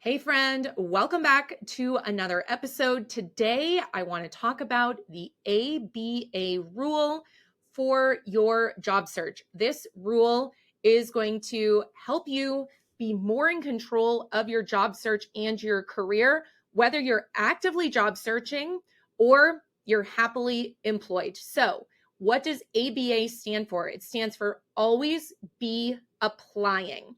Hey, friend, welcome back to another episode. Today, I want to talk about the ABA rule for your job search. This rule is going to help you be more in control of your job search and your career, whether you're actively job searching or you're happily employed. So, what does ABA stand for? It stands for always be applying.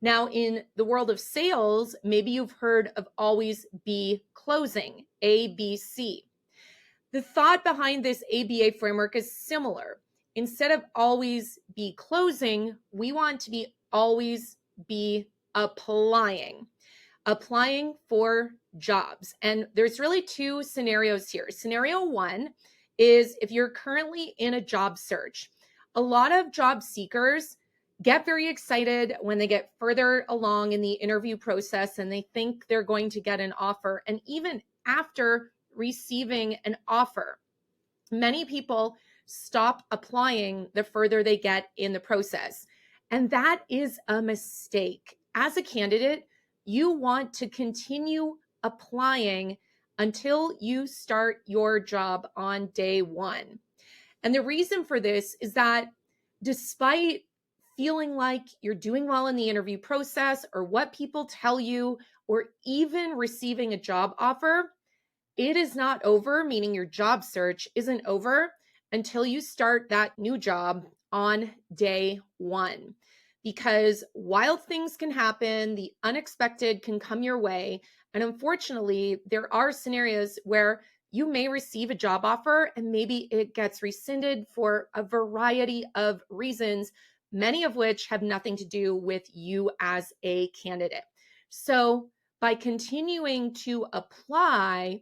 Now, in the world of sales, maybe you've heard of always be closing, ABC. The thought behind this ABA framework is similar. Instead of always be closing, we want to be always be applying for jobs. And there's really two scenarios here. Scenario one is if you're currently in a job search. A lot of job seekers get very excited when they get further along in the interview process and they think they're going to get an offer. And even after receiving an offer, many people stop applying the further they get in the process. And that is a mistake. As a candidate, you want to continue applying until you start your job on day one. And the reason for this is that despite feeling like you're doing well in the interview process or what people tell you, or even receiving a job offer, it is not over, meaning your job search isn't over until you start that new job on day one. Because wild things can happen, the unexpected can come your way. And unfortunately, there are scenarios where you may receive a job offer and maybe it gets rescinded for a variety of reasons, many of which have nothing to do with you as a candidate. So by continuing to apply,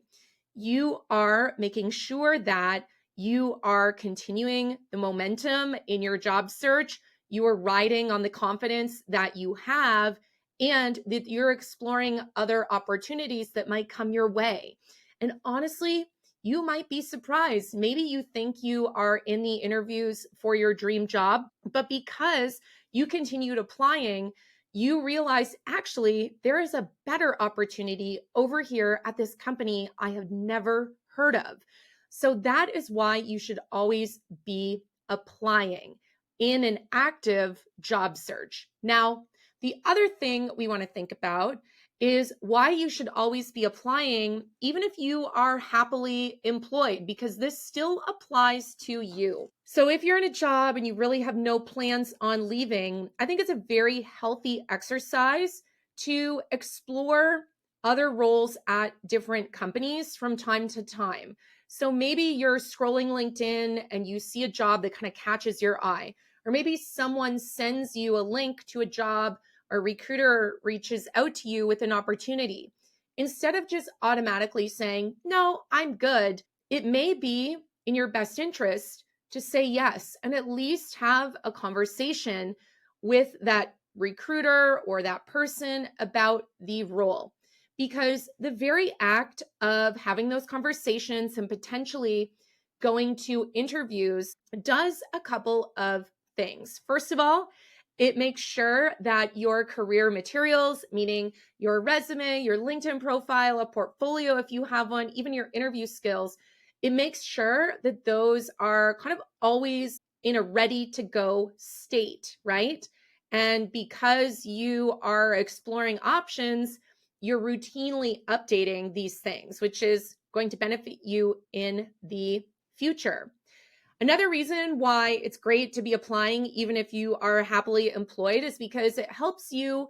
you are making sure that you are continuing the momentum in your job search. You are riding on the confidence that you have and that you're exploring other opportunities that might come your way. And honestly, you might be surprised. Maybe you think you are in the interviews for your dream job, but because you continued applying, you realize actually there is a better opportunity over here at this company I have never heard of. So that is why you should always be applying in an active job search. Now, the other thing we want to think about is why you should always be applying, even if you are happily employed, because this still applies to you. So if you're in a job and you really have no plans on leaving, I think it's a very healthy exercise to explore other roles at different companies from time to time. So maybe you're scrolling LinkedIn and you see a job that kind of catches your eye, or maybe someone sends you a link to a job, or a recruiter reaches out to you with an opportunity. Instead of just automatically saying, no, I'm good, it may be in your best interest to say yes and at least have a conversation with that recruiter or that person about the role. Because the very act of having those conversations and potentially going to interviews does a couple of things. First of all, it makes sure that your career materials, meaning your resume, your LinkedIn profile, a portfolio if you have one, even your interview skills, it makes sure that those are kind of always in a ready to go state, right? And because you are exploring options, you're routinely updating these things, which is going to benefit you in the future. Another reason why it's great to be applying, even if you are happily employed, is because it helps you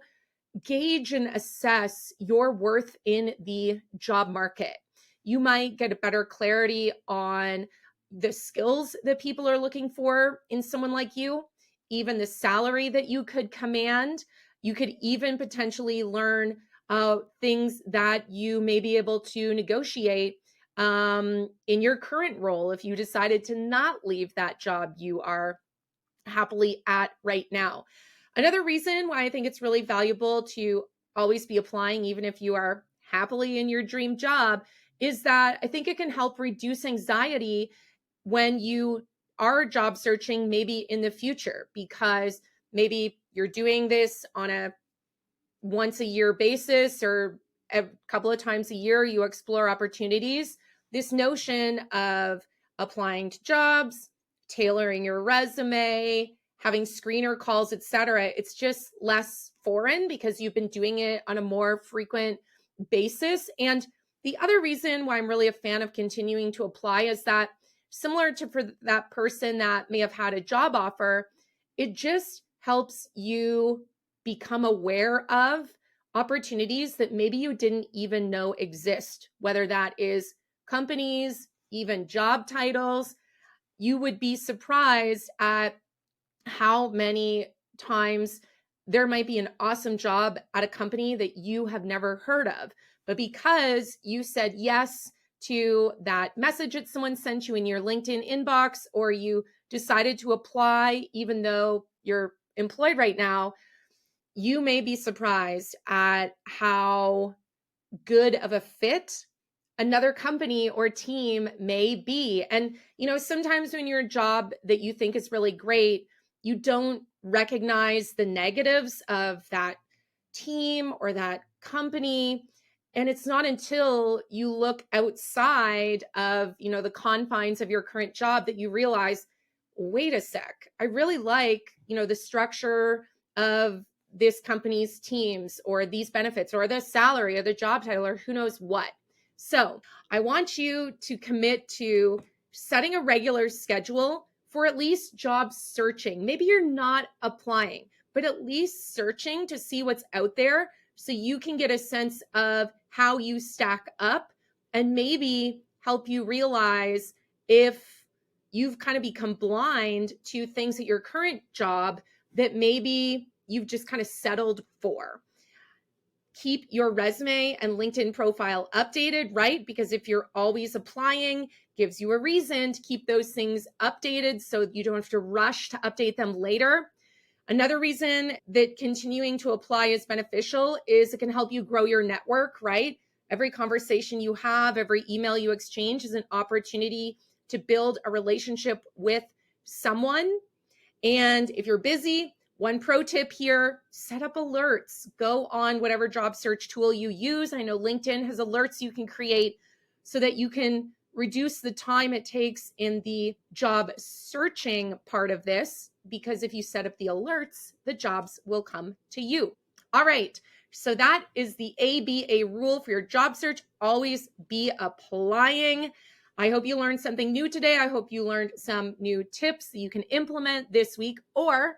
gauge and assess your worth in the job market. You might get a better clarity on the skills that people are looking for in someone like you, even the salary that you could command. You could even potentially learn things that you may be able to negotiate in your current role if you decided to not leave that job you are happily at right now. Another reason why I think it's really valuable to always be applying, even if you are happily in your dream job, is that I think it can help reduce anxiety when you are job searching, maybe in the future, because maybe you're doing this on a once a year basis or a couple of times a year, you explore opportunities. This notion of applying to jobs, tailoring your resume, having screener calls, etc., it's just less foreign because you've been doing it on a more frequent basis. And the other reason why I'm really a fan of continuing to apply is that, similar to for that person that may have had a job offer, it just helps you become aware of opportunities that maybe you didn't even know exist, whether that is companies, even job titles. You would be surprised at how many times there might be an awesome job at a company that you have never heard of. But because you said yes to that message that someone sent you in your LinkedIn inbox, or you decided to apply even though you're employed right now, you may be surprised at how good of a fit another company or team may be. And, sometimes when you're a job that you think is really great, you don't recognize the negatives of that team or that company. And it's not until you look outside of, the confines of your current job that you realize, wait a sec, I really like, the structure of this company's teams, or these benefits, or the salary, or the job title, or who knows what. So I want you to commit to setting a regular schedule for at least job searching. Maybe you're not applying, but at least searching to see what's out there so you can get a sense of how you stack up, and maybe help you realize if you've kind of become blind to things at your current job that maybe you've just kind of settled for. Keep your resume and LinkedIn profile updated, right? Because if you're always applying, gives you a reason to keep those things updated so you don't have to rush to update them later. Another reason that continuing to apply is beneficial is it can help you grow your network, right? Every conversation you have, every email you exchange is an opportunity to build a relationship with someone. And if you're busy, one pro tip here, set up alerts. Go on whatever job search tool you use. I know LinkedIn has alerts you can create so that you can reduce the time it takes in the job searching part of this, because if you set up the alerts, the jobs will come to you. All right. So that is the ABA rule for your job search. Always be applying. I hope you learned something new today. I hope you learned some new tips that you can implement this week, or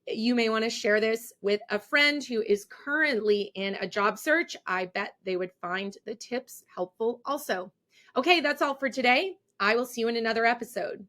you may want to share this with a friend who is currently in a job search. I bet they would find the tips helpful also. Okay, that's all for today. I will see you in another episode.